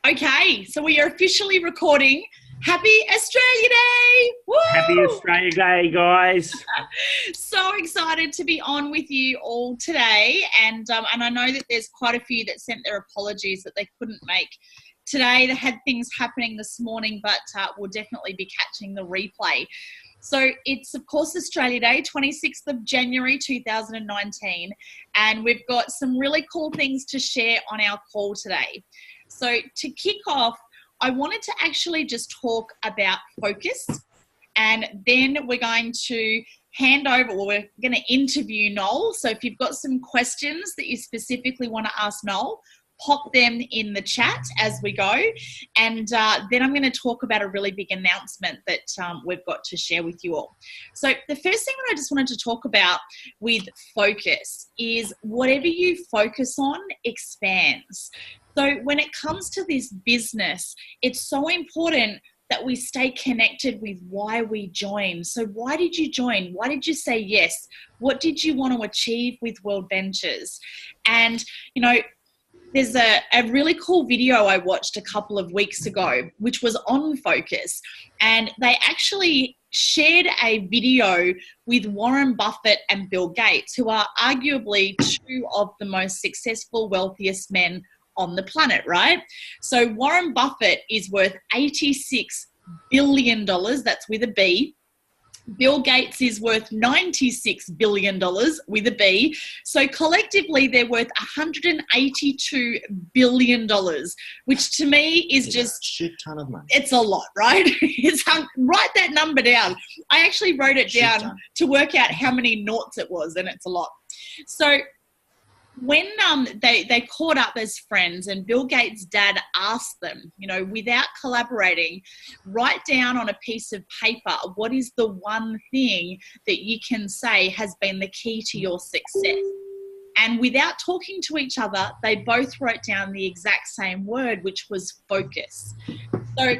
Okay, so we are officially recording. Happy Australia Day! Woo! Happy Australia Day, guys. So excited to be on with you all today. And I know that there's quite a few that sent their apologies that they couldn't make today. They had things happening this morning, but we'll definitely be catching the replay. So it's, of course, Australia Day, 26th of January 2019, and we've got some really cool things to share on our call today. So to kick off, I wanted to actually just talk about focus, and then we're going to hand over, well, we're going to interview Noel. So if you've got some questions that you specifically want to ask Noel, pop them in the chat as we go. And then I'm going to talk about a really big announcement that we've got to share with you all. So the first thing that I just wanted to talk about with focus is whatever you focus on expands. So when it comes to this business, it's so important that we stay connected with why we joined. So why did you join? Why did you say yes? What did you want to achieve with World Ventures? And, you know, there's a really cool video I watched a couple of weeks ago, which was on focus. And they actually shared a video with Warren Buffett and Bill Gates, who are arguably two of the most successful, wealthiest men on the planet, right? So Warren Buffett is worth $86 billion. That's with a B. Bill Gates is worth $96 billion with a B. So collectively, they're worth $182 billion, which to me is just a shit ton of money. It's a lot, right? Write that number down. I actually wrote it down to work out how many noughts it was, and it's a lot. So when they caught up as friends, and Bill Gates' dad asked them, you know, without collaborating, write down on a piece of paper what is the one thing that you can say has been the key to your success. And without talking to each other, they both wrote down the exact same word, which was focus. So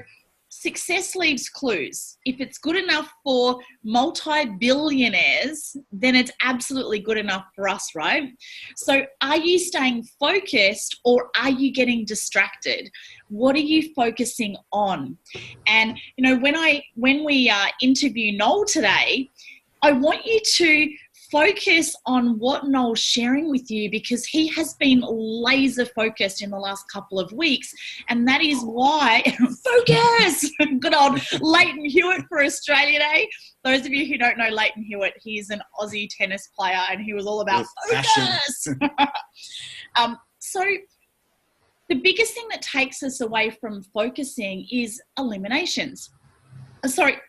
success leaves clues. If it's good enough for multi-billionaires, then it's absolutely good enough for us, right? So are you staying focused, or are you getting distracted? What are you focusing on? And, you know, when we interview Noel today, I want you to focus on what Noel's sharing with you, because he has been laser focused in the last couple of weeks. And that is why, focus, good old Lehane Hewitt for Australia Day. Those of you who don't know Lehane Hewitt, he's an Aussie tennis player, and he was all about focus. So the biggest thing that takes us away from focusing is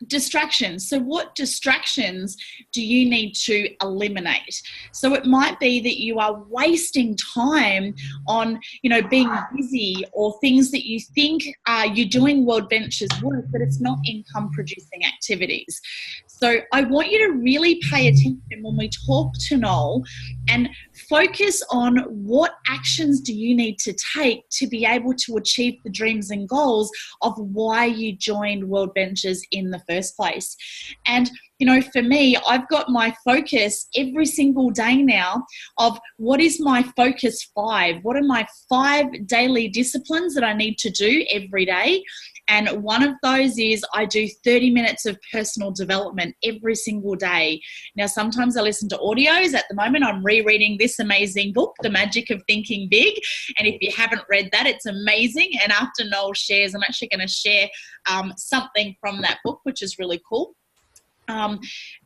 distractions. So what distractions do you need to eliminate? So it might be that you are wasting time on, you know, being busy, or things that you think you're doing World Ventures work, but it's not income producing activities. So I want you to really pay attention when we talk to Noel, and focus on what actions do you need to take to be able to achieve the dreams and goals of why you joined World Ventures in the first place. And, you know, for me, I've got my focus every single day now of what is my focus 5? What are my 5 daily disciplines that I need to do every day? And one of those is I do 30 minutes of personal development every single day. Now, sometimes I listen to audios. At the moment, I'm rereading this amazing book, The Magic of Thinking Big. And if you haven't read that, it's amazing. And after Noel shares, I'm actually going to share something from that book, which is really cool.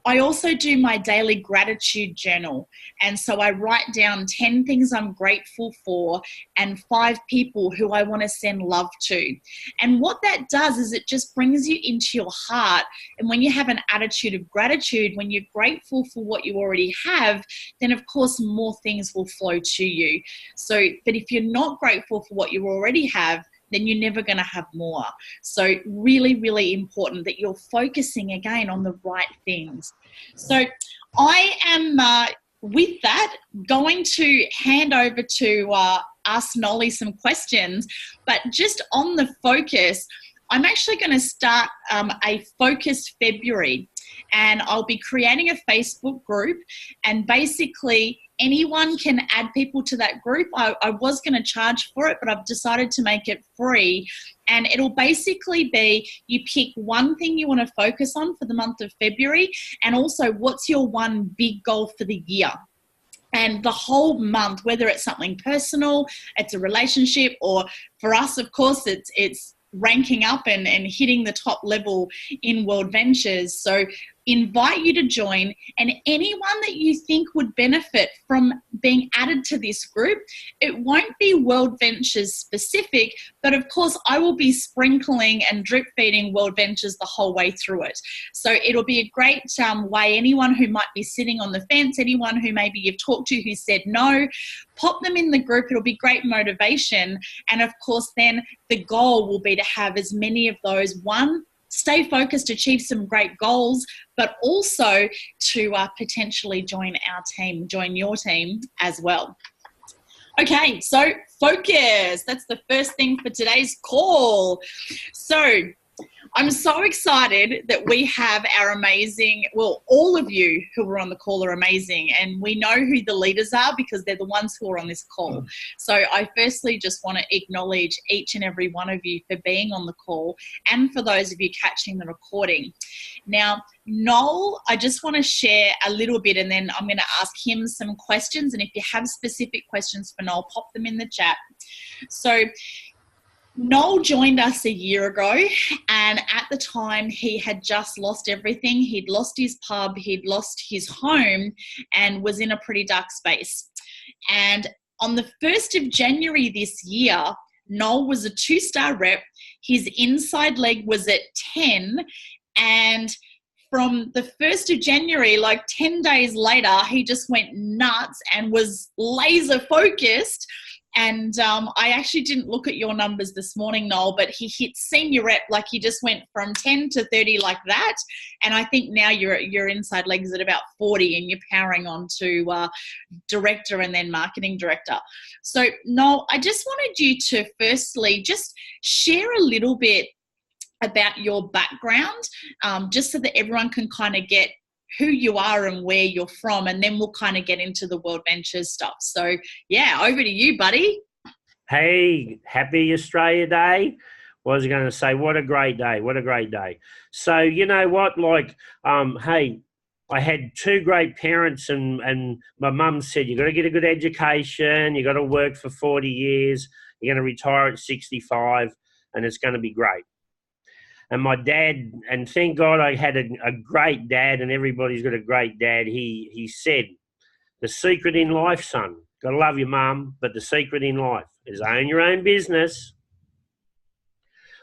I also do my daily gratitude journal. And so I write down 10 things I'm grateful for and 5 people who I want to send love to. And what that does is it just brings you into your heart. And when you have an attitude of gratitude, when you're grateful for what you already have, then of course more things will flow to you. So, but if you're not grateful for what you already have, then you're never going to have more. So really, really important that you're focusing again on the right things. So I am, with that, going to hand over to ask Nolly some questions. But just on the focus, I'm actually going to start a Focus February. And I'll be creating a Facebook group, and basically anyone can add people to that group. I was going to charge for it, but I've decided to make it free. And it'll basically be, you pick one thing you want to focus on for the month of February, and also what's your one big goal for the year. And the whole month, whether it's something personal, it's a relationship, or for us, of course, it's ranking up and hitting the top level in World Ventures. So invite you to join, and anyone that you think would benefit from being added to this group. It won't be World Ventures specific, but of course I will be sprinkling and drip feeding World Ventures the whole way through it. So it'll be a great way, anyone who might be sitting on the fence, anyone who maybe you've talked to who said no, pop them in the group. It'll be great motivation. And of course then the goal will be to have as many of those, stay focused, achieve some great goals, but also to potentially join our team, join your team as well. Okay, so focus. That's the first thing for today's call. So I'm so excited that we have our amazing, well, all of you who are on the call are amazing, and we know who the leaders are because they're the ones who are on this call. So I firstly just want to acknowledge each and every one of you for being on the call, and for those of you catching the recording. Now, Noel, I just want to share a little bit, and then I'm going to ask him some questions, and if you have specific questions for Noel, pop them in the chat. So Noel joined us a year ago, and at the time he had just lost everything. He'd lost his pub, he'd lost his home, and was in a pretty dark space. And on the 1st of January this year, Noel was a 2-star rep. His inside leg was at 10, and from the 1st of January, like 10 days later, he just went nuts and was laser focused. And I actually didn't look at your numbers this morning, Noel, but he hit senior rep, like he just went from 10 to 30 like that. And I think now your inside legs at about 40, and you're powering on to director and then marketing director. So Noel, I just wanted you to firstly just share a little bit about your background, just so that everyone can kind of get who you are and where you're from, and then we'll kind of get into the World Ventures stuff. So yeah, over to you, buddy. Hey, happy Australia Day. What was I going to say? What a great day. What a great day. So, you know what, like, hey, I had 2 great parents, and my mum said, you got to get a good education, you got to work for 40 years, you're going to retire at 65, and it's going to be great. And my dad, and thank God I had a great dad, and everybody's got a great dad. He said, the secret in life, son, got to love your mum, but the secret in life is own your own business.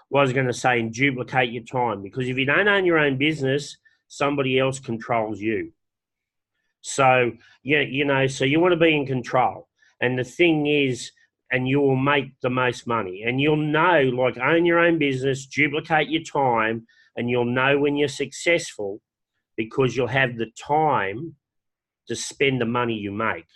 What I was going to say, and duplicate your time, because if you don't own your own business, somebody else controls you. So, yeah, you know, so you want to be in control. And the thing is, and you will make the most money. And you'll know, like, own your own business, duplicate your time, and you'll know when you're successful because you'll have the time to spend the money you make.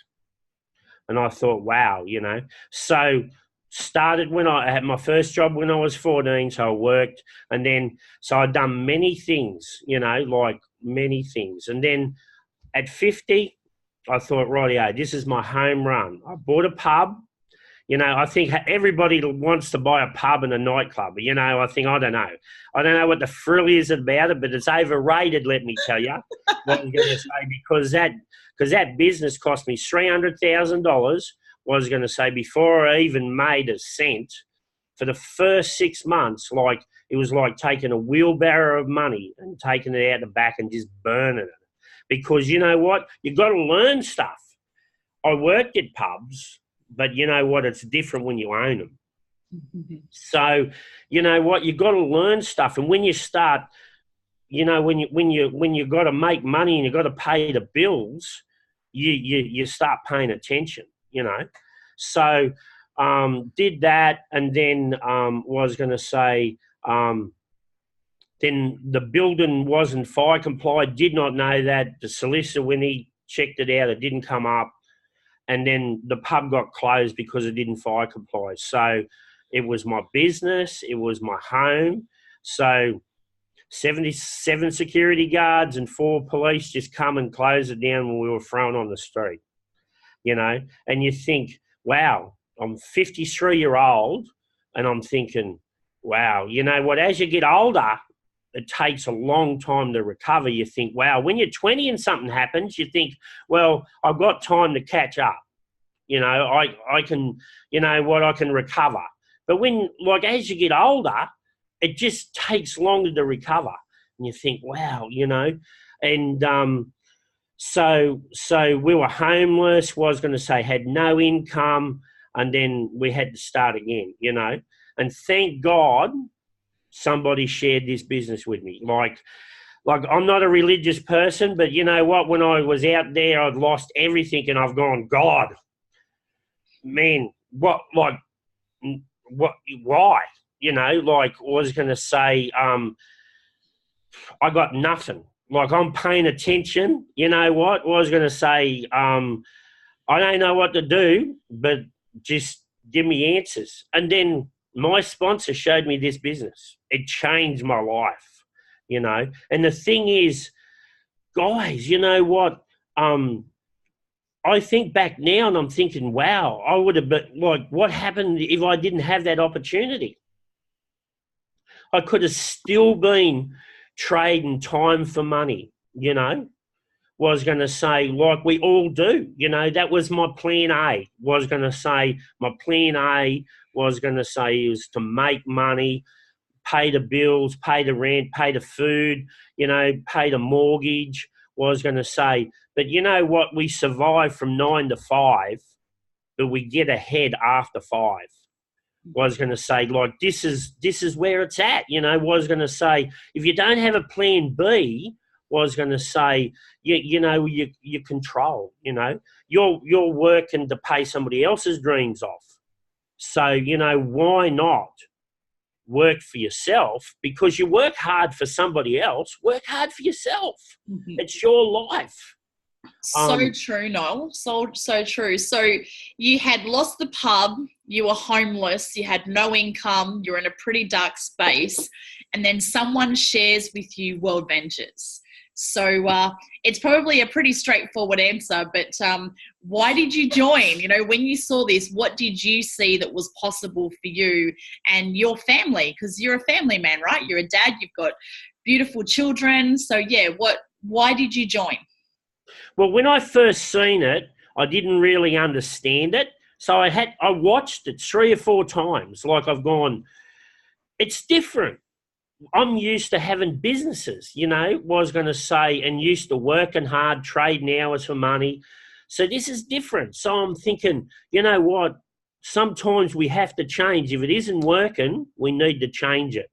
And I thought, wow, you know. So started when I had my first job when I was 14, so I worked. And then, so I'd done many things, you know, like many things. And then at 50, I thought, rightio, this is my home run. I bought a pub. You know, I think everybody wants to buy a pub and a nightclub. You know, I think, I don't know what the thrill is about it, but it's overrated, let me tell you. What I'm going to say, because that business cost me $300,000, what I was going to say, before I even made a cent. For the first 6 months, like, it was like taking a wheelbarrow of money and taking it out the back and just burning it. Because you know what? You've got to learn stuff. I worked at pubs, but you know what? It's different when you own them. So, you know what? You've got to learn stuff. And when you start, you know, when you got to make money and you got to pay the bills, you start paying attention, you know. So, did that, and then what I was going to say, then the building wasn't fire compliant. Did not know that. The solicitor, when he checked it out, it didn't come up. And then the pub got closed because it didn't fire comply. So it was my business. It was my home. So 77 security guards and 4 police just come and close it down when we were thrown on the street. and you think, wow, I'm 53-year-old, and I'm thinking, wow, you know what, as you get older, it takes a long time to recover. You think, wow, when you're 20 and something happens, you think, well, I've got time to catch up. I can, I can recover. But when, like, as you get older, it just takes longer to recover. And you think, wow, and so we were homeless, had no income, and then we had to start again, and thank God somebody shared this business with me. Like I'm not a religious person, but you know what? When I was out there, I'd lost everything, and I've gone, God, man, why? I was going to say, I got nothing. Like, I'm paying attention. You know what? I was going to say, I don't know what to do, but just give me answers. And then my sponsor showed me this business. It changed my life, And the thing is, guys, you know what? I think back now and I'm thinking, wow, I would have been like, what happened if I didn't have that opportunity? I could have still been trading time for money, was going to say, like we all do, that was my plan A. Was going to say, my plan A was going to say is to make money, pay the bills, pay the rent, pay the food, pay the mortgage, was going to say. But you know what? We survive from 9 to 5, but we get ahead after 5. Was going to say, like, this is where it's at, was going to say, if you don't have a plan B, was going to say, you control, you're working to pay somebody else's dreams off. So, why not work for yourself? Because you work hard for somebody else, work hard for yourself. Mm-hmm. It's your life. So true, Noel. So true. So you had lost the pub, you were homeless, you had no income, you're in a pretty dark space, and then someone shares with you World Ventures. So it's probably a pretty straightforward answer, but why did you join? When you saw this, what did you see that was possible for you and your family? Because you're a family man, right? You're a dad, you've got beautiful children. So yeah, why did you join? Well, when I first seen it, I didn't really understand it. So I watched it 3 or 4 times. Like, I've gone, it's different. I'm used to having businesses, was going to say, and used to working hard, trading hours for money. So this is different. So I'm thinking, you know what? Sometimes we have to change. If it isn't working, we need to change it.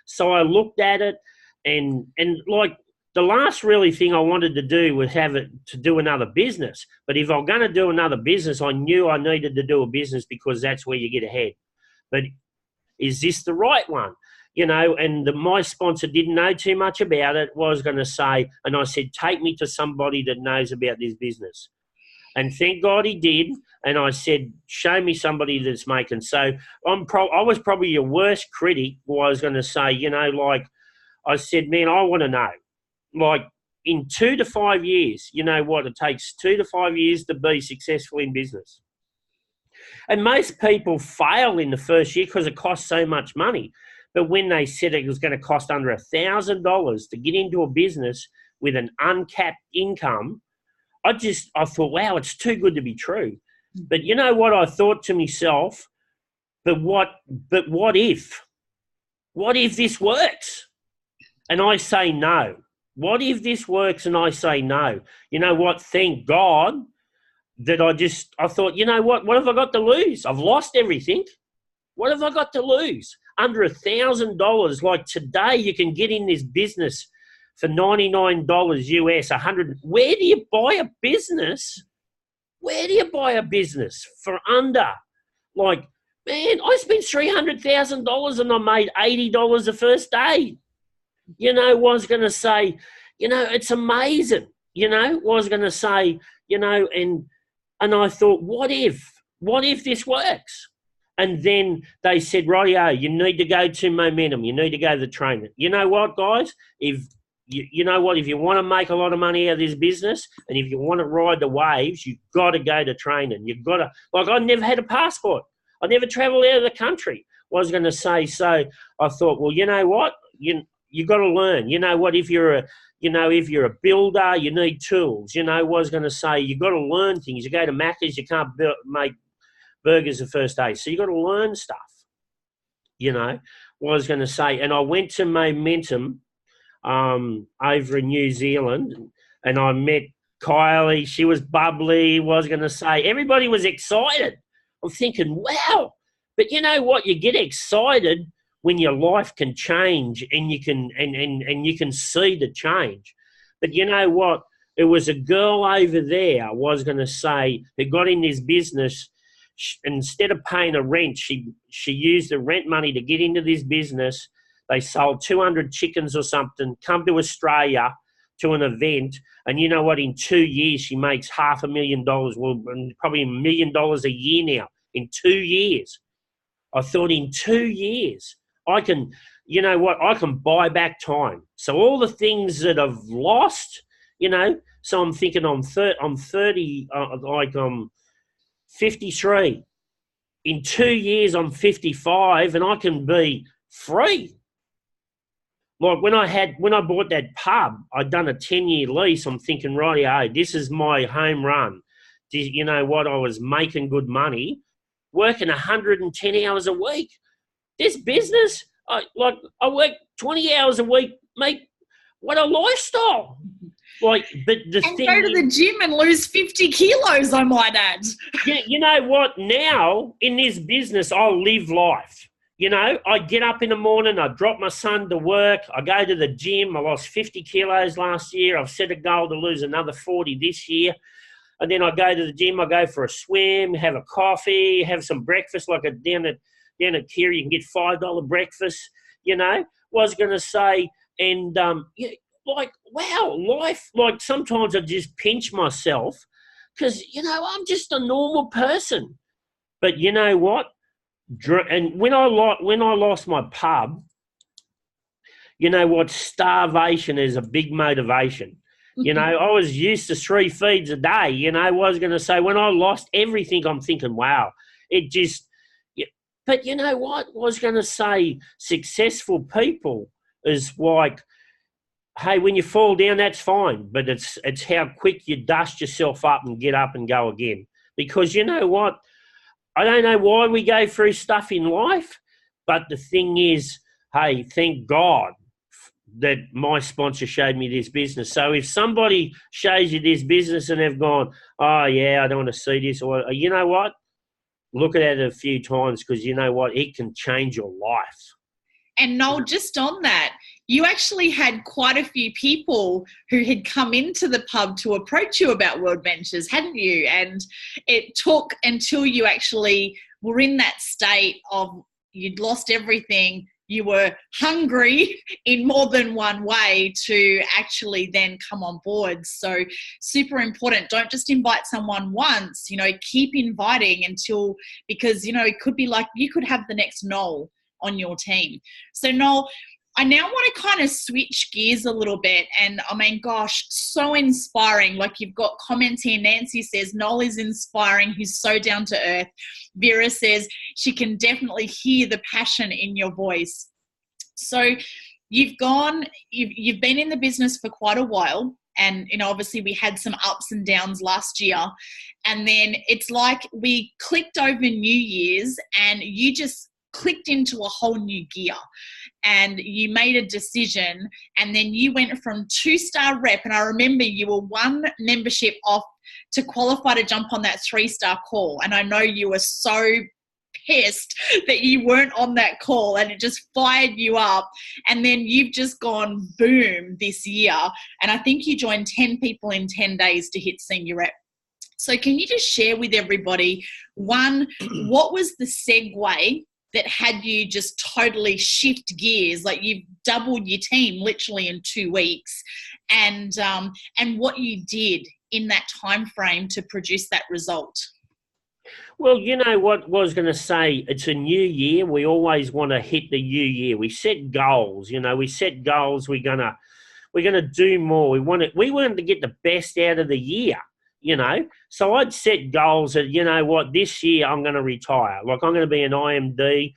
So I looked at it and like, the last really thing I wanted to do was to do another business. But if I'm going to do another business, I knew I needed to do a business because that's where you get ahead. But is this the right one? And my sponsor didn't know too much about it, was going to say, and I said, take me to somebody that knows about this business. And thank God he did. And I said, show me somebody that's making. So I was probably your worst critic. Was going to say, like I said, man, I want to know. Like, in 2 to 5 years, you know what? It takes 2 to 5 years to be successful in business. And most people fail in the first year because it costs so much money. But when they said it was going to cost under $1,000 to get into a business with an uncapped income, I thought, wow, it's too good to be true. But you know what? I thought to myself, but what if? What if this works? And I say no. What if this works and I say no? You know what? Thank God that I thought, you know what have I got to lose? I've lost everything. What have I got to lose? Under $1,000, like today you can get in this business for $99 US, 100. Where do you buy a business? Where do you buy a business for under? Like, man, I spent $300,000 and I made $80 the first day. Was going to say, it's amazing, was going to say, and I thought, what if this works? And then they said, rightio, you need to go to Momentum. You need to go to the trainer. You know what, guys? If you know what, if you want to make a lot of money out of this business and if you want to ride the waves, you've got to go to training. You've got to, like, I never had a passport. I never travelled out of the country. I was going to say, so I thought, well, you know what, you got to learn. You know what, if you're a builder, you need tools. You know, I was going to say, you got to learn things. You go to Macca's, you can't make burgers the first day. So you got to learn stuff, you know, what I was going to say. And I went to Momentum over in New Zealand and I met Kylie. She was bubbly, was going to say. Everybody was excited. I'm thinking, wow. But you know what? You get excited when your life can change and you can and you can see the change. But you know what? It was a girl over there, I was going to say, who got in this business. Instead of paying a rent, she used the rent money to get into this business. They sold 200 chickens or something, come to Australia to an event, and you know what? In 2 years, she makes $500,000, well, probably $1 million a year now, in 2 years. I thought in 2 years, I can, you know what? I can buy back time. So all the things that I've lost, you know, so I'm thinking I'm 30, I'm 53. In 2 years, I'm 55 and I can be free. Like when I bought that pub, I'd done a 10-year lease. I'm thinking, right, this is my home run. You know what? I was making good money, working 110 hours a week. This business, I work 20 hours a week, mate. What a lifestyle. Like, but the and thing go to the gym and lose 50 kilos, I might add. Yeah, you know what? Now in this business, I'll live life. You know, I get up in the morning, I drop my son to work, I go to the gym. I lost 50 kilos last year. I've set a goal to lose another 40 this year. And then I go to the gym, I go for a swim, have a coffee, have some breakfast, like down at Kira, you can get $5 breakfast, you know. Was going to say, and yeah, like, wow, life, like sometimes I just pinch myself because, you know, I'm just a normal person. But you know what? And when I lost my pub, you know what? Starvation is a big motivation. You know, I was used to 3 feeds a day. You know, I was going to say, when I lost everything, I'm thinking, wow, it just, yeah. But you know what? I was going to say, successful people is like, hey, when you fall down, that's fine. But it's how quick you dust yourself up and get up and go again. Because you know what? I don't know why we go through stuff in life, but the thing is, hey, thank God that my sponsor showed me this business. So if somebody shows you this business and they've gone, oh, yeah, I don't want to see this, or you know what? Look at it a few times because you know what? It can change your life. And Noel, just on that, you actually had quite a few people who had come into the pub to approach you about World Ventures, hadn't you? And it took until you actually were in that state of you'd lost everything, you were hungry in more than one way to actually then come on board. So super important. Don't just invite someone once, you know, keep inviting until, because, you know, it could be like you could have the next Noel on your team. So Noel, I now want to kind of switch gears a little bit. And I mean, gosh, so inspiring. Like you've got comments here. Nancy says, Noel is inspiring. He's so down to earth. Vera says she can definitely hear the passion in your voice. So you've been in the business for quite a while. And, you know, obviously we had some ups and downs last year. And then it's like we clicked over New Year's and you just clicked into a whole new gear and you made a decision, and then you went from 2-star rep, and I remember you were 1 membership off to qualify to jump on that 3-star call, and I know you were so pissed that you weren't on that call and it just fired you up, and then you've just gone boom this year, and I think you joined 10 people in 10 days to hit senior rep. So can you just share with everybody, one, what was the segue that had you just totally shift gears, like you've doubled your team literally in 2 weeks, and what you did in that time frame to produce that result? Well, you know what I was going to say, it's a new year. We always want to hit the new year. We set goals, you know, we're going to we're going to do more. We wanted to get the best out of the year, you know. So I'd set goals that, you know what, this year I'm going to retire. Like I'm going to be an IMD,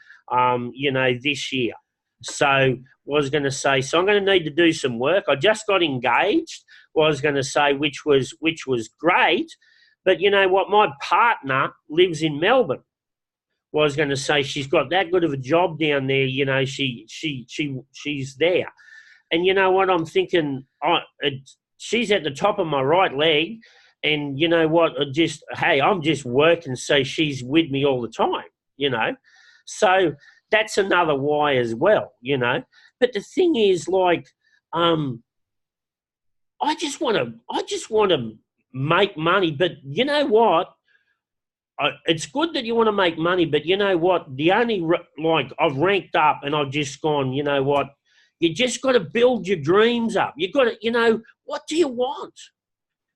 you know, this year. So was going to say, so I'm going to need to do some work. I just got engaged, was going to say, which was great. But you know what, my partner lives in Melbourne. Was going to say, she's got that good of a job down there, you know, she's there. And you know what, I'm thinking, she's at the top of my right leg, and you know what, I'm just working so she's with me all the time, you know. So that's another why as well, you know. But the thing is, like, I just want to make money. But you know what? It's good that you want to make money, but you know what? I've ranked up and I've just gone, you know what? You just got to build your dreams up. You got to, you know, what do you want?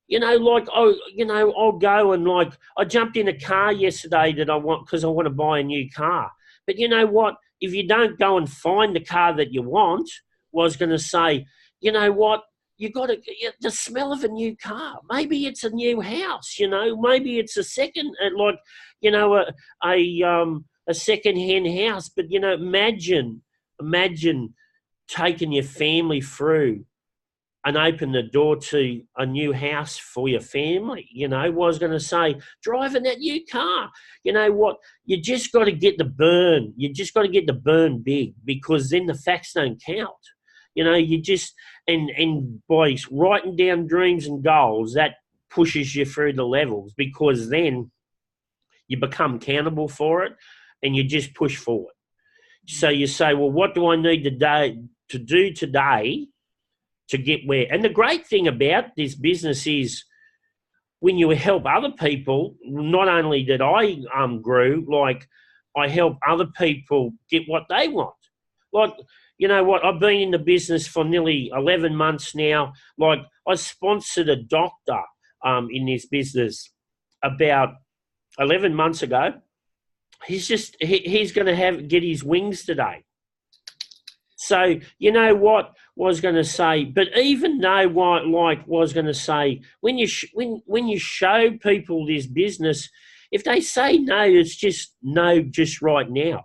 You know, like, I'll go and like, I jumped in a car yesterday that I want because I want to buy a new car. But you know what? If you don't go and find the car that you want, was going to say, you know what? You got to the smell of a new car. Maybe it's a new house, you know. Maybe it's a second, like, you know, a second-hand house. But you know, imagine taking your family through and open the door to a new house for your family. You know, was going to say, driving that new car. You know what? You just got to get the burn. You just got to get the burn big, because then the facts don't count. You know, you just, and by writing down dreams and goals, that pushes you through the levels, because then you become accountable for it and you just push forward. So you say, well, what do I need to do today to get where? And the great thing about this business is when you help other people, not only that I grew, like I help other people get what they want. Like, you know what, I've been in the business for nearly 11 months now. Like, I sponsored a doctor in this business about 11 months ago. He's going to get his wings today. So, you know what, was going to say, but even though was going to say, when you show people this business, if they say no, it's just no, just right now.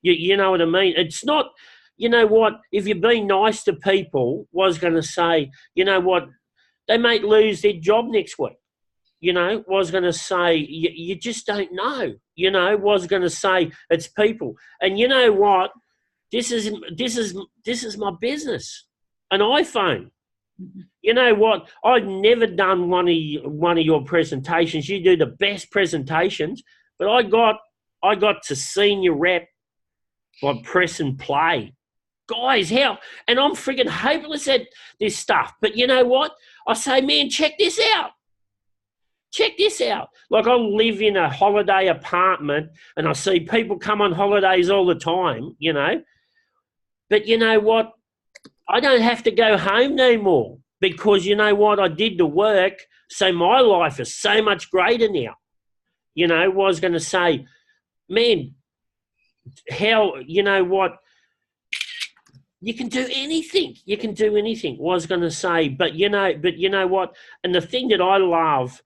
You know what I mean? It's not, you know what, if you're being nice to people, was going to say, you know what, they might lose their job next week. You know, was going to say, you just don't know. You know, was going to say, it's people. And you know what, this is my business, an iPhone. You know what, I've never done one of your presentations. You do the best presentations, but I got to senior rep by pressing play. Guys, how? And I'm freaking hopeless at this stuff. But you know what? I say, man, check this out. Check this out. Like, I live in a holiday apartment and I see people come on holidays all the time, you know. But you know what? I don't have to go home no more, because you know what? I did the work, so my life is so much greater now. You know, was going to say, man, how, you know what? You can do anything. You can do anything, was going to say. But you know what? And the thing that I love,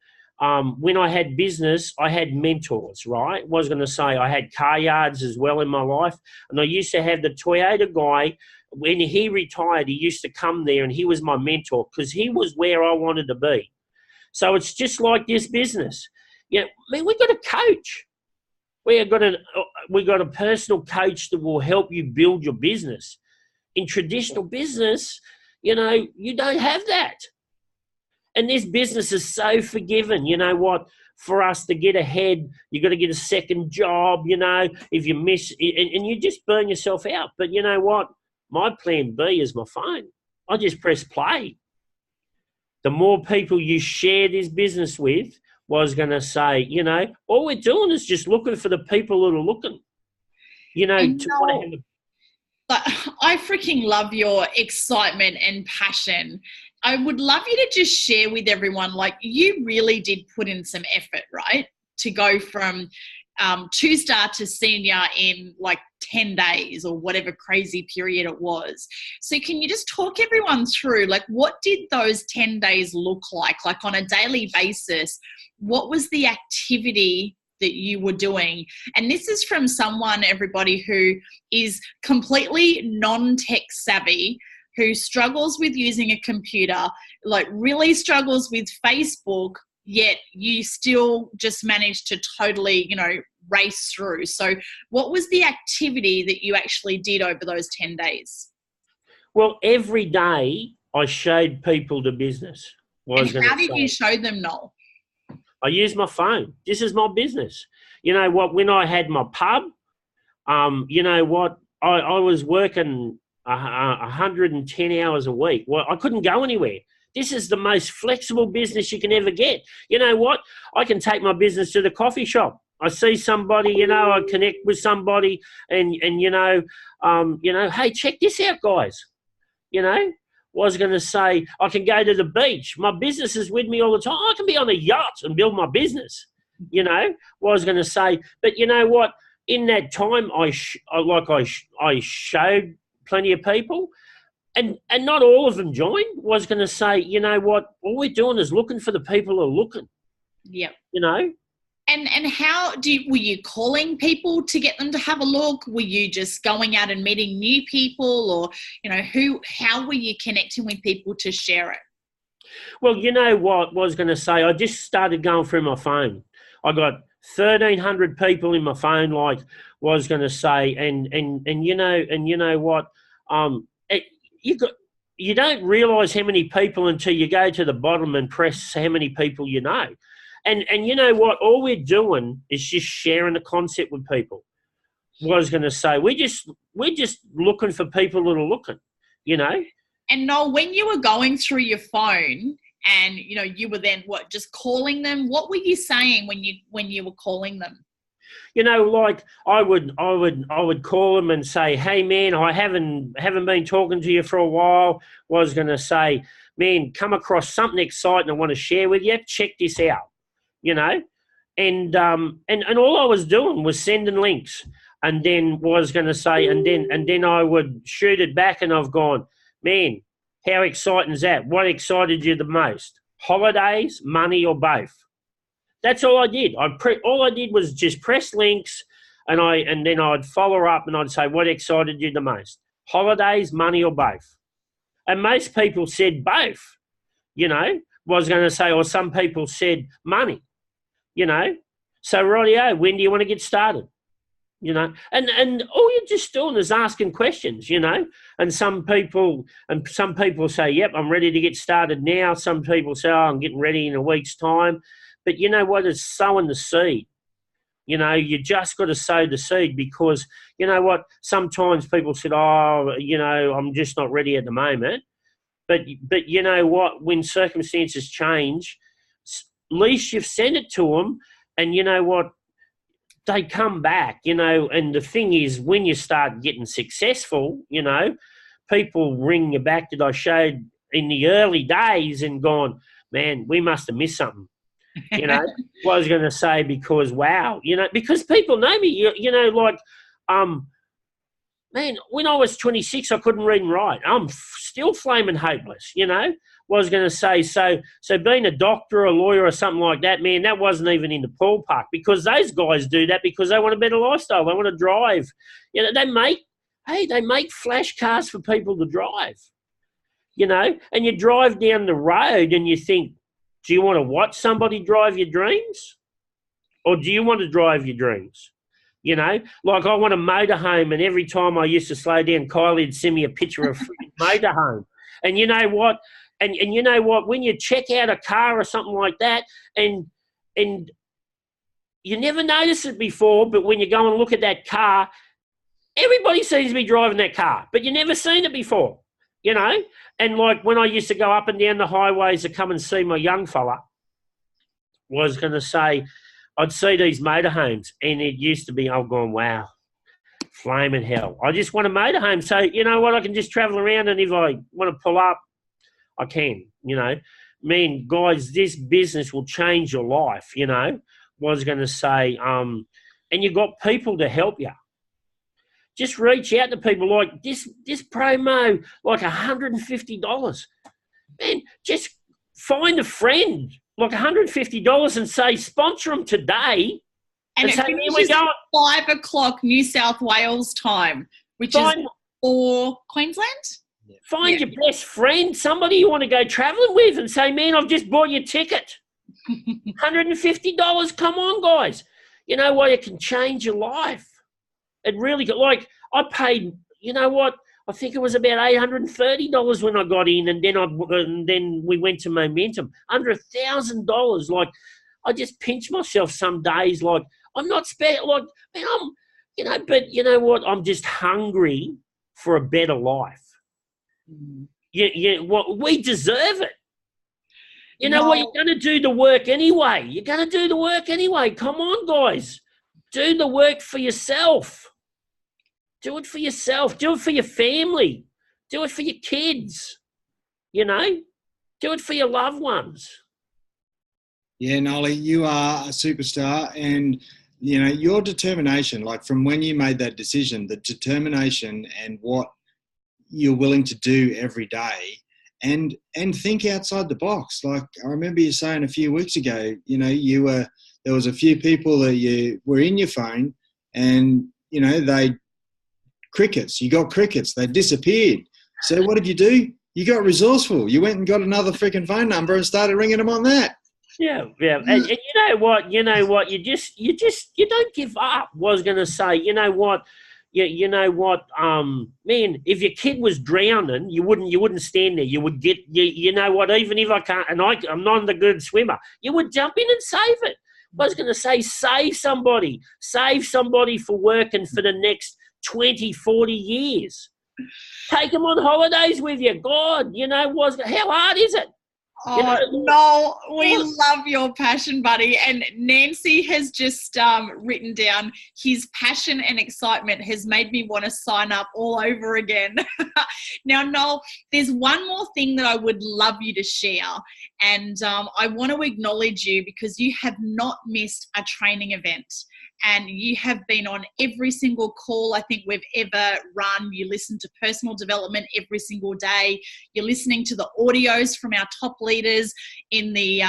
when I had business, I had mentors, right? Was going to say, I had car yards as well in my life. And I used to have the Toyota guy. When he retired, he used to come there and he was my mentor, because he was where I wanted to be. So it's just like this business. Yeah, man, we've got a coach. We got a personal coach that will help you build your business. In traditional business, you know, you don't have that. And this business is so forgiving. You know what? For us to get ahead, you got to get a second job, you know, if you miss, and you just burn yourself out. But you know what? My plan B is my phone. I just press play. The more people you share this business with, was going to say, you know, all we're doing is just looking for the people that are looking, you know, to want to have a. But I freaking love your excitement and passion. I would love you to just share with everyone, like, you really did put in some effort, right? To go from 2-star to senior in like 10 days or whatever crazy period it was. So can you just talk everyone through, like, what did those 10 days look like on a daily basis? What was the activity that you were doing? And this is from someone, everybody, who is completely non-tech savvy, who struggles with using a computer, like really struggles with Facebook, yet you still just managed to totally, race through. So what was the activity that you actually did over those 10 days? Well, every day I showed people the business. And how did you show them, Noel? I used my phone. This is my business. You know what? When I had my pub, you know what? I was working 110 hours a week. Well, I couldn't go anywhere. This is the most flexible business you can ever get. You know what? I can take my business to the coffee shop. I see somebody, I connect with somebody, and hey, check this out, guys. Was going to say, I can go to the beach. My business is with me all the time. I can be on a yacht and build my business. Was going to say, but you know what? In that time, I showed plenty of people, and not all of them joined. Was going to say, you know what? All we're doing is looking for the people who are looking. Yep. And how were you calling people to get them to have a look? Were you just going out and meeting new people, or how were you connecting with people to share it? Well, you know what I was going to say, I just started going through my phone. I got 1,300 people in my phone, was going to say, and you know what, you don't realise how many people until you go to the bottom and press how many people you know. And you know what? All we're doing is just sharing the concept with people. Was going to say, we're just looking for people that are looking, And Noel, when you were going through your phone and you were then just calling them, what were you saying when you were calling them? I would call them and say, hey man, I haven't been talking to you for a while. Was going to say, man, come across something exciting I want to share with you. Check this out. And all I was doing was sending links, and then was going to say, and then I would shoot it back, and I've gone, man, how exciting is that? What excited you the most? Holidays, money, or both? That's all I did. All I did was just press links, and then I'd follow up, and I'd say, what excited you the most? Holidays, money, or both? And most people said both. Was going to say, or some people said money. So rightio, when do you want to get started? And all you're just doing is asking questions, and some people say, yep, I'm ready to get started now. Some people say, oh, I'm getting ready in a week's time. But you know what? It's sowing the seed. You just got to sow the seed, because you know what? Sometimes people said, oh, I'm just not ready at the moment. But you know what? When circumstances change, at least you've sent it to them, and you know what? They come back, and the thing is, when you start getting successful, people ring you back that I showed in the early days and gone, man, we must have missed something. What I was going to say, because, wow, because people know me, man, when I was 26, I couldn't read and write. I'm still flaming hopeless, What I was going to say, so being a doctor or a lawyer or something like that, man, that wasn't even in the ballpark, because those guys do that because they want a better lifestyle. They want to drive. They make flash cars for people to drive, and you drive down the road and you think, do you want to watch somebody drive your dreams, or do you want to drive your dreams? I want a motorhome, and every time I used to slow down, Kylie would send me a picture of a motorhome. And you know what? And you know what? When you check out a car or something like that, and you never noticed it before, but when you go and look at that car, everybody seems to be driving that car, but you never seen it before, And when I used to go up and down the highways to come and see my young fella, was going to say, I'd see these motorhomes, and it used to be, I'm going, wow, flaming hell. I just want a motorhome. So, you know what, I can just travel around, and if I want to pull up, I can, Man, guys, this business will change your life, Was going to say, and you've got people to help you. Just reach out to people like this promo, like $150. Man, just find a friend, like $150 and say, sponsor them today. And it say, finishes at 5 o'clock New South Wales time, which is for Queensland. Find your best friend, somebody you want to go travelling with, and say, man, I've just bought your ticket. $150. Come on, guys. You know what? It can change your life. It really could. Like, I paid, you know what? I think it was about $830 when I got in, and then we went to Momentum. Under $1,000. Like, I just pinch myself some days. Like, I'm not like, man, but you know what? I'm just hungry for a better life. What we deserve it. You know what? You're going to do the work anyway. You're going to do the work anyway. Come on, guys. Do the work for yourself. Do it for yourself. Do it for your family. Do it for your kids. You know? Do it for your loved ones. Yeah, Nolly, you are a superstar, and you know your determination. Like from when you made that decision, the determination and what you're willing to do every day, and think outside the box. Like I remember you saying a few weeks ago, you know, there was a few people that you were in your phone, and you know you got crickets, they disappeared. So what did you do? You got resourceful. You went and got another freaking phone number and started ringing them on that. Yeah. And you know what? You don't give up. Was going to say, you know what? You know what? Man, if your kid was drowning, you wouldn't stand there. You would get, you know what? Even if I can't, and I'm not a good swimmer, you would jump in and save it. I was going to say, save somebody for working for the next 20, 40 years. Take them on holidays with you. God, you know, how hard is it? Oh, you know, no, we love your passion, buddy. And Nancy has just written down, his passion and excitement has made me want to sign up all over again. Now, Noel, there's one more thing that I would love you to share. And I want to acknowledge you because you have not missed a training event. And you have been on every single call I think we've ever run. You listen to personal development every single day. You're listening to the audios from our top leaders in the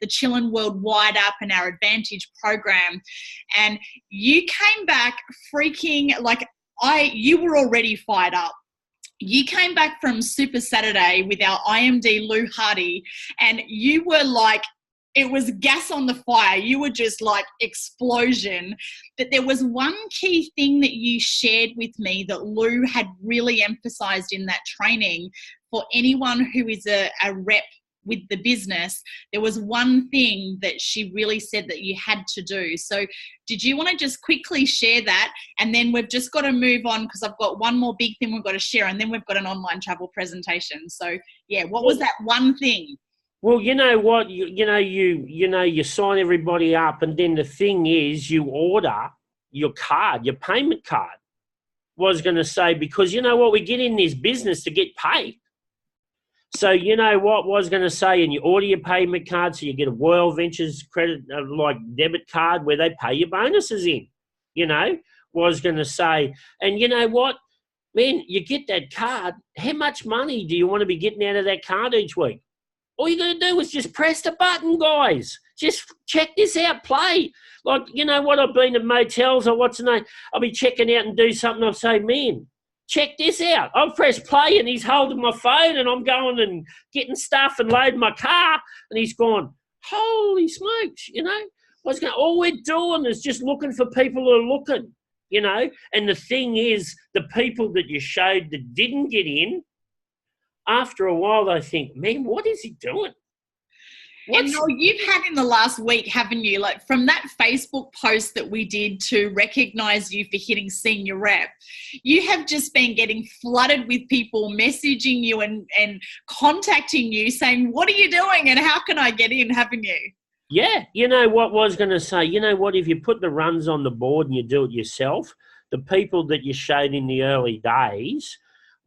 Chillin' Worldwide app and our Advantage program. And you came back freaking you were already fired up. You came back from Super Saturday with our IMD Lou Hardy, and you were like, it was gas on the fire. You were just like explosion. But there was one key thing that you shared with me that Lou had really emphasized in that training for anyone who is a rep with the business. There was one thing that she really said that you had to do. So did you want to just quickly share that? And then we've just got to move on because I've got one more big thing we've got to share, and then we've got an online travel presentation. So yeah, what was that one thing? Well, you know what, you sign everybody up, and then the thing is you order your card, your payment card. Was going to say, because you know what, we get in this business to get paid. So you know what was going to say, and you order your payment card, so you get a World Ventures credit, like debit card where they pay your bonuses in, you know, was going to say. And you know what, man, you get that card, how much money do you want to be getting out of that card each week? All you got to do is just press the button, guys. Just check this out, play. Like, you know what, I've been to motels or what's the name. I'll be checking out and do something. I'll say, man, check this out. I'll press play and he's holding my phone and I'm going and getting stuff and loading my car. And he's gone, holy smokes, you know. All we're doing is just looking for people who are looking, you know. And the thing is, the people that you showed that didn't get in, after a while, they think, man, what is he doing? And Noel, you've had in the last week, haven't you, like from that Facebook post that we did to recognise you for hitting senior rep, you have just been getting flooded with people messaging you and contacting you saying, what are you doing and how can I get in, haven't you? Yeah, you know what was going to say, you know what, if you put the runs on the board and you do it yourself, the people that you showed in the early days,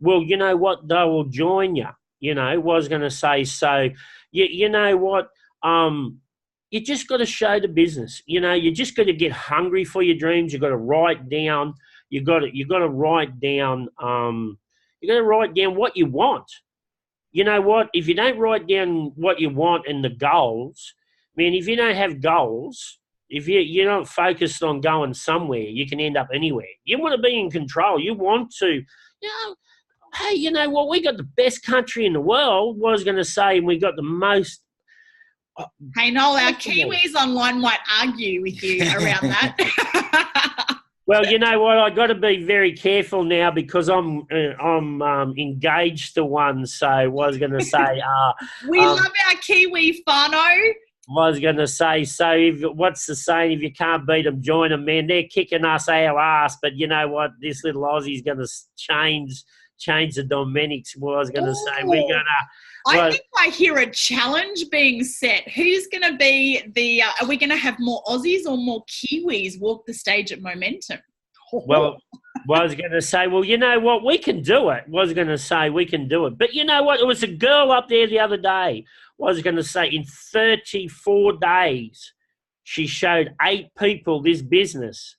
well, you know what, they will join you, you know, was going to say. So, you know what, you just got to show the business, you know, you just got to get hungry for your dreams. You got to write down, you got to write down. You got to write down what you want. You know what? If you don't write down what you want and the goals, I mean, if you don't have goals, if you're not focused on going somewhere, you can end up anywhere. You want to be in control. You want to, hey, you know what? We got the best country in the world. What I was going to say, and we got the most. Hey, Noel, our Kiwis online might argue with you around that. Well, you know what? I got to be very careful now because I'm engaged to one. So I was going to say, we love our Kiwi whānau. I was going to say, so what's the saying? If you can't beat them, join them, man. They're kicking us our ass, but you know what? This little Aussie's going to change the Dominics. What I was going to say, we're going to. I think I hear a challenge being set. Who's going to be the? Are we going to have more Aussies or more Kiwis walk the stage at Momentum? Well, I was going to say, well, you know what? We can do it. I was going to say we can do it. But you know what? It was a girl up there the other day. I was going to say in 34 days, she showed 8 people this business.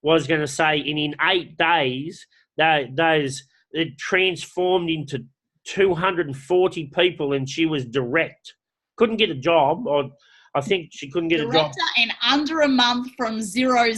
I was going to say, and in 8 days, it transformed into 240 people, and she was direct. Couldn't get a job, or I think she couldn't get a job. In under a month from 0,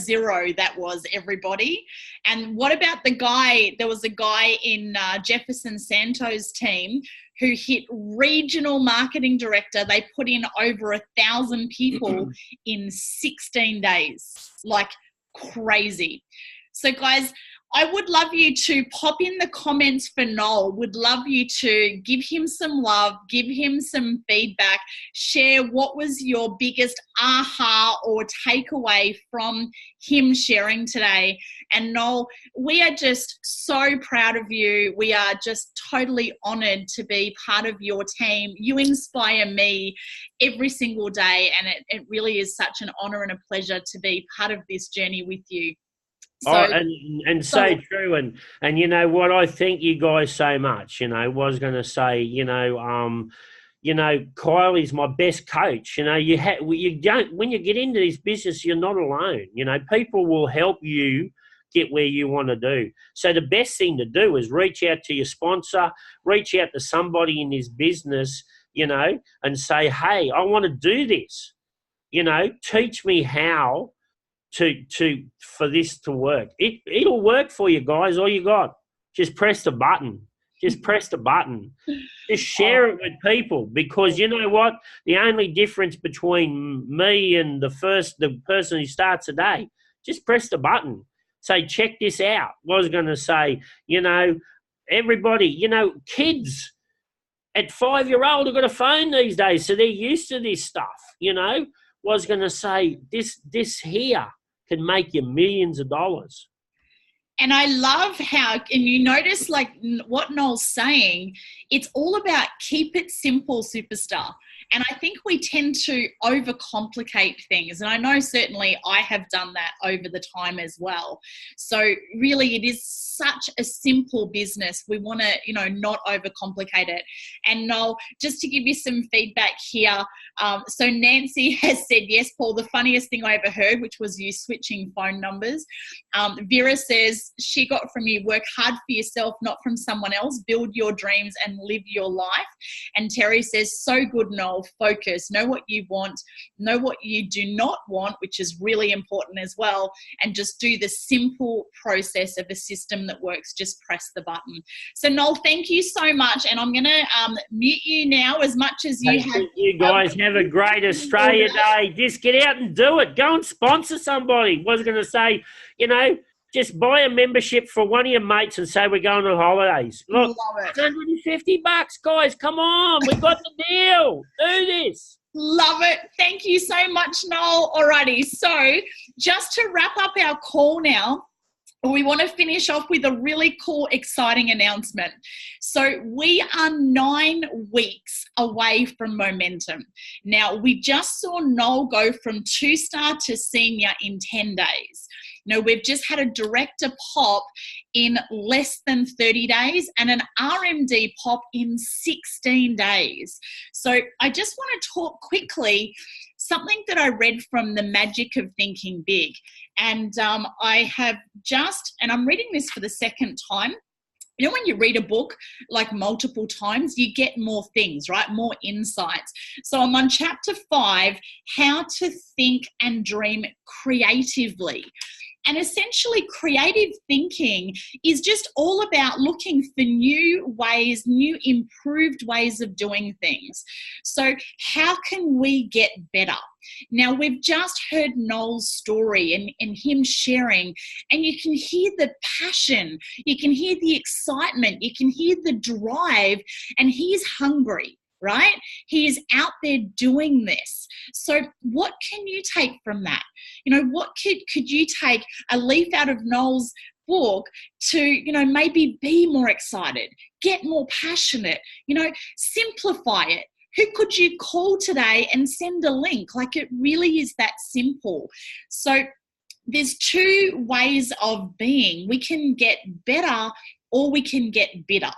that was, everybody. And what about the guy? There was a guy in Jefferson Santos' team who hit regional marketing director. They put in over 1,000 people in 16 days, like crazy. So guys, I would love you to pop in the comments for Noel. Would love you to give him some love, give him some feedback, share what was your biggest aha or takeaway from him sharing today. And Noel, we are just so proud of you. We are just totally honoured to be part of your team. You inspire me every single day, and it really is such an honour and a pleasure to be part of this journey with you. So, so true, and you know what, I thank you guys so much. You know, was going to say, Kylie's my best coach. You know, you don't, when you get into this business, you're not alone. You know, people will help you get where you want to do. So the best thing to do is reach out to your sponsor, reach out to somebody in this business, you know, and say, hey, I want to do this. You know, teach me how for this to work. It'll work for you guys. All you got, just press the button. Just press the button. Just share it with people, because you know what? The only difference between me and the person who starts the day, just press the button. Say, check this out. I was going to say, you know, everybody, you know, kids at 5-year-old have got a phone these days, so they're used to this stuff, you know. Was going to say, this here can make you millions of dollars. And I love how, and you notice like what Noel's saying, it's all about keep it simple, superstar. And I think we tend to overcomplicate things. And I know certainly I have done that over the time as well. So really it is such a simple business. We want to, you know, not overcomplicate it. And Noel, just to give you some feedback here. So Nancy has said, yes, Paul, the funniest thing I ever heard, which was you switching phone numbers. Vera says she got from you, work hard for yourself, not from someone else, build your dreams and live your life. And Terry says, so good, Noel, focus, know what you want, know what you do not want, which is really important as well, and just do the simple process of a system that works. Just press the button. So Noel, thank you so much, and I'm going to mute you now as much as you have. You guys have a great Australia Day. Just get out and do it. Go and sponsor somebody. I was going to say, you know, just buy a membership for one of your mates and say we're going on holidays. Look, $150, guys. Come on, we've got the deal. Do this. Love it. Thank you so much, Noel. Alrighty, so just to wrap up our call now, we want to finish off with a really cool, exciting announcement. So we are 9 weeks away from Momentum. Now, we just saw Noel go from 2-star to senior in 10 days. We've just had a director pop in less than 30 days and an RMD pop in 16 days. So I just want to talk quickly something that I read from The Magic of Thinking Big. And I have just, and I'm reading this for the second time. You know, when you read a book like multiple times, you get more things, right? More insights. So I'm on chapter 5, How to Think and Dream Creatively. And essentially, creative thinking is just all about looking for new ways, new improved ways of doing things. So how can we get better? Now, we've just heard Noel's story and him sharing, and you can hear the passion, you can hear the excitement, you can hear the drive, and he's hungry. Right? He is out there doing this. So what can you take from that? What could you take a leaf out of Noel's book to, maybe be more excited, get more passionate, simplify it? Who could you call today and send a link? Like, it really is that simple. So there's two ways of being. We can get better or we can get bitter.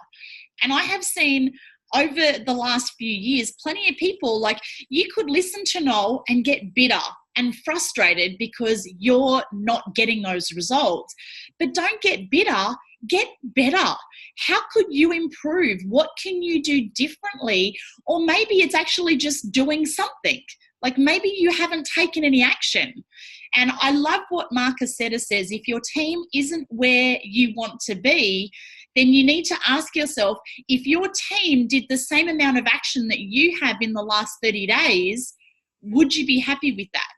And I have seen over the last few years, plenty of people, like, you could listen to Noel and get bitter and frustrated because you're not getting those results. But don't get bitter, get better. How could you improve? What can you do differently? Or maybe it's actually just doing something. Like, maybe you haven't taken any action. And I love what Marcus Setter says, if your team isn't where you want to be, then you need to ask yourself, if your team did the same amount of action that you have in the last 30 days, would you be happy with that?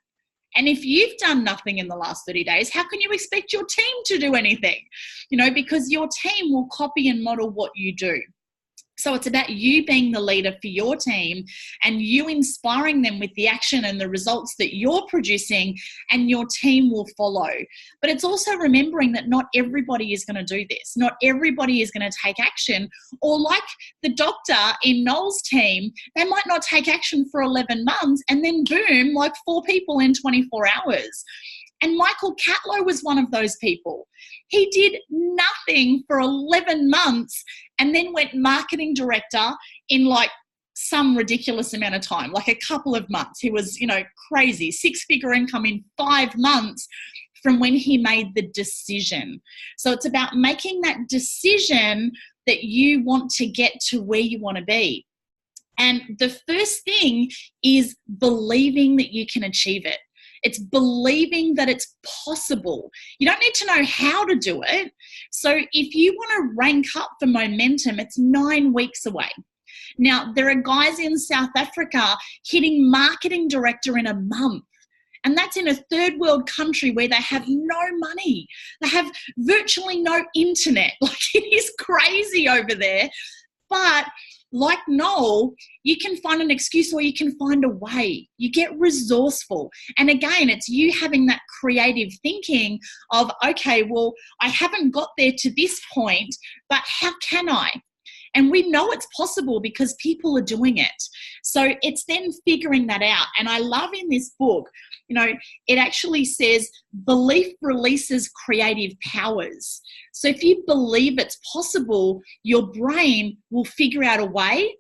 And if you've done nothing in the last 30 days, how can you expect your team to do anything? Because your team will copy and model what you do. So it's about you being the leader for your team and you inspiring them with the action and the results that you're producing, and your team will follow. But it's also remembering that not everybody is going to do this. Not everybody is going to take action. Or like the doctor in Noel's team, they might not take action for 11 months and then boom, like 4 people in 24 hours. And Michael Catlow was one of those people. He did nothing for 11 months and then went marketing director in like some ridiculous amount of time, like a couple of months. He was, crazy, 6-figure income in 5 months from when he made the decision. So it's about making that decision that you want to get to where you want to be. And the first thing is believing that you can achieve it. It's believing that it's possible. You don't need to know how to do it. So if you want to rank up for momentum, it's 9 weeks away. Now, there are guys in South Africa hitting marketing director in a month. And that's in a third world country where they have no money. They have virtually no internet. Like, it is crazy over there. But like Noel, you can find an excuse or you can find a way. You get resourceful. And again, it's you having that creative thinking of, okay, well, I haven't got there to this point, but how can I? And we know it's possible because people are doing it. So it's then figuring that out. And I love in this book, it actually says belief releases creative powers. So if you believe it's possible, your brain will figure out a way.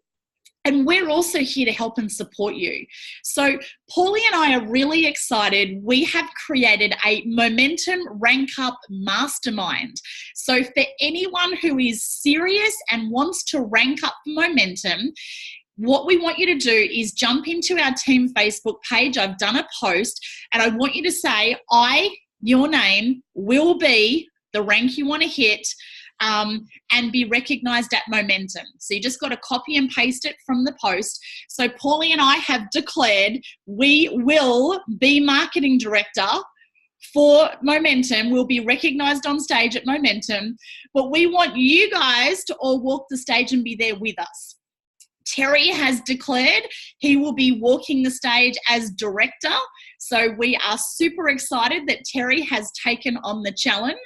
And we're also here to help and support you. So Paulie and I are really excited. We have created a Momentum Rank Up Mastermind. So for anyone who is serious and wants to rank up momentum, what we want you to do is jump into our team Facebook page. I've done a post and I want you to say, your name will be the rank you want to hit. And be recognized at Momentum. So you just got to copy and paste it from the post. So Paulie and I have declared we will be marketing director for Momentum. We'll be recognized on stage at Momentum, but we want you guys to all walk the stage and be there with us. Terry has declared he will be walking the stage as director. So we are super excited that Terry has taken on the challenge.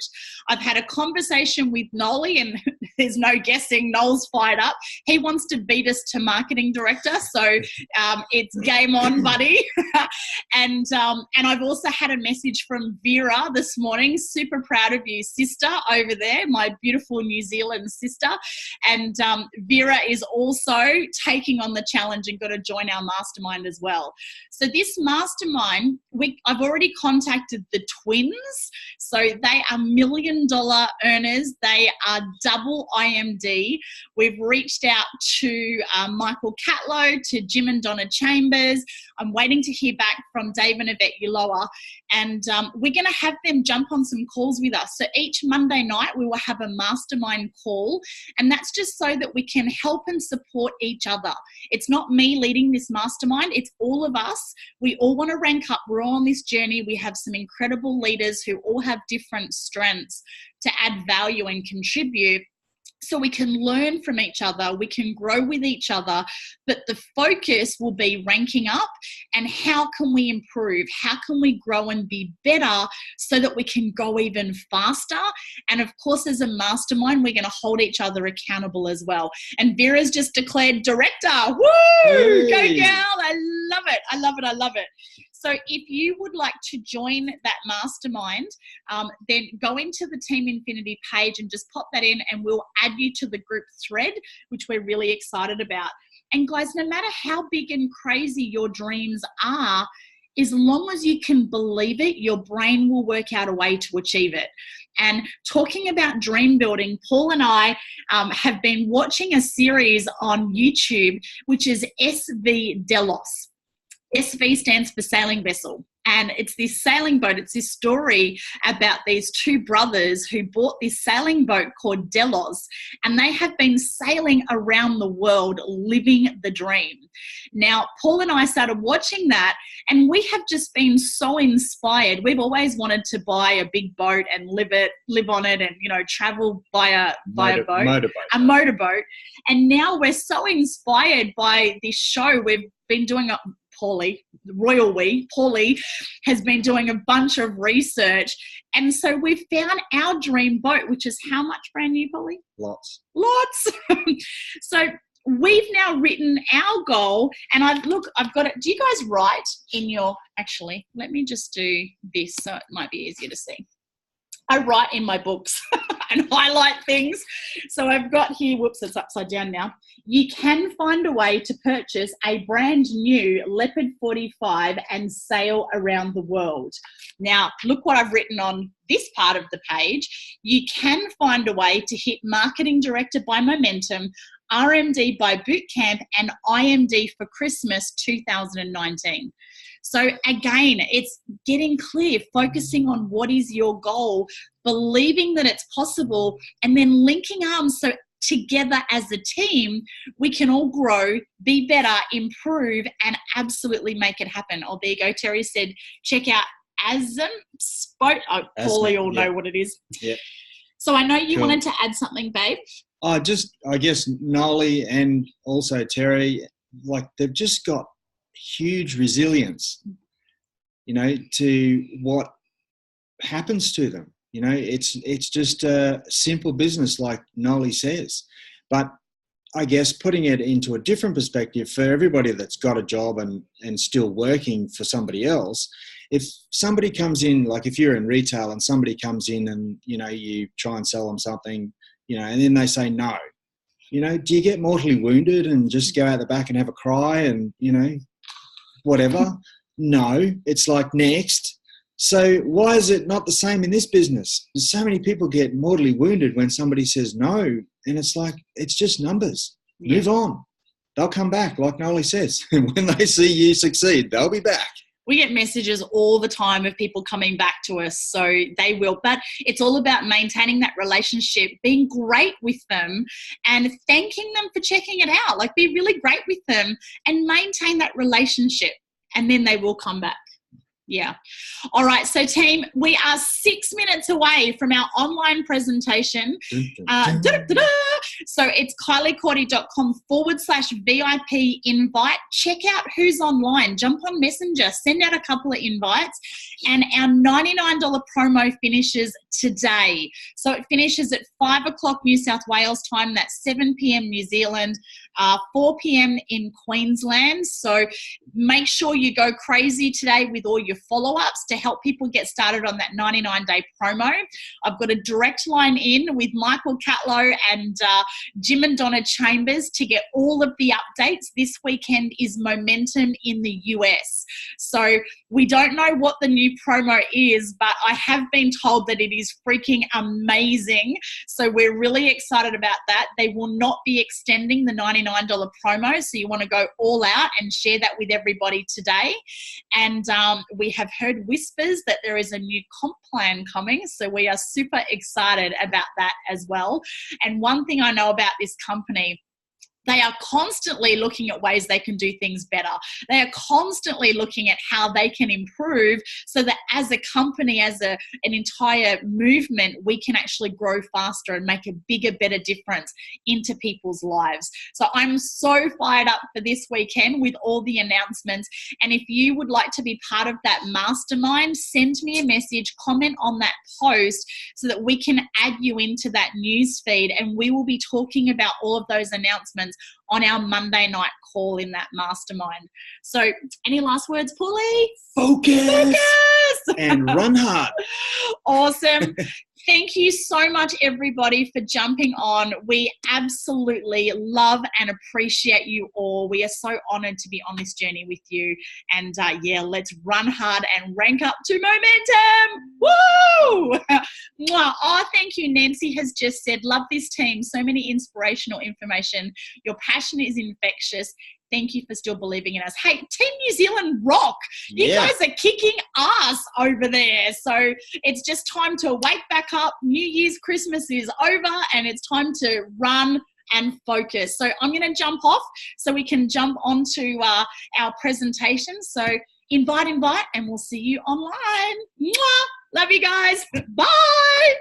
I've had a conversation with Nolly and there's no guessing. Noel's fired up. He wants to beat us to marketing director. So it's game on, buddy. And I've also had a message from Vera this morning. Super proud of you, sister, over there, my beautiful New Zealand sister. And Vera is also taking on the challenge and got to join our mastermind as well. So this mastermind, I've already contacted the twins. So they are $1 million earners. They are double IMD. We've reached out to Michael Catlow, to Jim and Donna Chambers. I'm waiting to hear back from Dave and Yvette Uloa. And we're going to have them jump on some calls with us. So each Monday night, we will have a mastermind call. And that's just so that we can help and support each other. It's not me leading this mastermind. It's all of us. We all want to rank up. We're all on this journey. We have some incredible leaders who all have different strengths to add value and contribute. So we can learn from each other, we can grow with each other, but the focus will be ranking up and how can we improve? How can we grow and be better so that we can go even faster? And of course, as a mastermind, we're going to hold each other accountable as well. And Vera's just declared director. Woo! Hey. Go girl! I love it. I love it. I love it. So if you would like to join that mastermind, then go into the Team Infinity page and just pop that in and we'll add you to the group thread, which we're really excited about. And guys, no matter how big and crazy your dreams are, as long as you can believe it, your brain will work out a way to achieve it. And talking about dream building, Paul and I have been watching a series on YouTube, which is SV Delos. SV stands for sailing vessel. And it's this sailing boat. It's this story about these two brothers who bought this sailing boat called Delos. And they have been sailing around the world, living the dream. Now, Paul and I started watching that and we have just been so inspired. We've always wanted to buy a big boat and live on it and, you know, travel by a motorboat. And now we're so inspired by this show. We've been doing Paulie has been doing a bunch of research. And so we've found our dream boat, which is how much, brand new, Paulie? Lots. So we've now written our goal and I've got it. Do you guys write in your, actually, let me just do this so it might be easier to see. I write in my books and highlight things. So I've got here, whoops, it's upside down now. You can find a way to purchase a brand new Leopard 45 and sail around the world. Now, look what I've written on this part of the page. You can find a way to hit Marketing Director by Momentum, RMD by Bootcamp, and IMD for Christmas 2019. So again, it's getting clear, focusing on what is your goal, believing that it's possible, and then linking arms so together as a team, we can all grow, be better, improve, and absolutely make it happen. Oh, there you go. Terry said, check out Asm Spot. Oh, Paulie will know what it is. Yeah. So I know you wanted to add something, babe. I guess Nolly and also Terry, like they've just got huge resilience, you know, to what happens to them. You know, it's just a simple business, like Nolly says. But I guess putting it into a different perspective for everybody that's got a job and still working for somebody else, if somebody comes in, like if you're in retail and somebody comes in and, you know, you try and sell them something, you know, and then they say no, you know, do you get mortally wounded and just go out the back and have a cry and, you know, whatever? No, it's like next. So why is it not the same in this business? So many people get mortally wounded when somebody says no, and it's like, it's just numbers. Yeah. Move on. They'll come back, like Nolly says. When they see you succeed, they'll be back. We get messages all the time of people coming back to us, so they will. But it's all about maintaining that relationship, being great with them and thanking them for checking it out. Like, be really great with them and maintain that relationship, and then they will come back. Yeah. All right. So, team, we are 6 minutes away from our online presentation. So it's kyliecordy.com/VIP invite. Check out who's online. Jump on Messenger. Send out a couple of invites. And our $99 promo finishes today. So it finishes at 5 o'clock New South Wales time. That's 7 p.m. New Zealand, 4 p.m. in Queensland. So make sure you go crazy today with all your follow-ups to help people get started on that 99-day promo. I've got a direct line in with Michael Catlow and Jim and Donna Chambers to get all of the updates. This weekend is Momentum in the US. So we don't know what the new promo is, but I have been told that it is freaking amazing. So we're really excited about that. They will not be extending the $99 promo. So you want to go all out and share that with everybody today. And we have heard whispers that there is a new comp plan coming. So we are super excited about that as well. And one thing I know about this company, they are constantly looking at ways they can do things better. They are constantly looking at how they can improve so that as a company, as an entire movement, we can actually grow faster and make a bigger, better difference into people's lives. So I'm so fired up for this weekend with all the announcements. And if you would like to be part of that mastermind, send me a message, comment on that post so that we can add you into that news feed, and we will be talking about all of those announcements on our Monday night call in that mastermind. So any last words, Paulie? Focus! And run hard. Awesome. Thank you so much, everybody, for jumping on. We absolutely love and appreciate you all. We are so honoured to be on this journey with you. And yeah, let's run hard and rank up to momentum. Woo! Mwah. Oh, thank you. Nancy has just said, love this team. So many inspirational information. Your passion is infectious. Thank you for still believing in us. Hey, Team New Zealand rock. You guys are kicking ass over there. So it's just time to wake back up. New Year's, Christmas is over, and it's time to run and focus. So I'm going to jump off so we can jump onto our presentation. So invite, and we'll see you online. Mwah! Love you guys. Bye.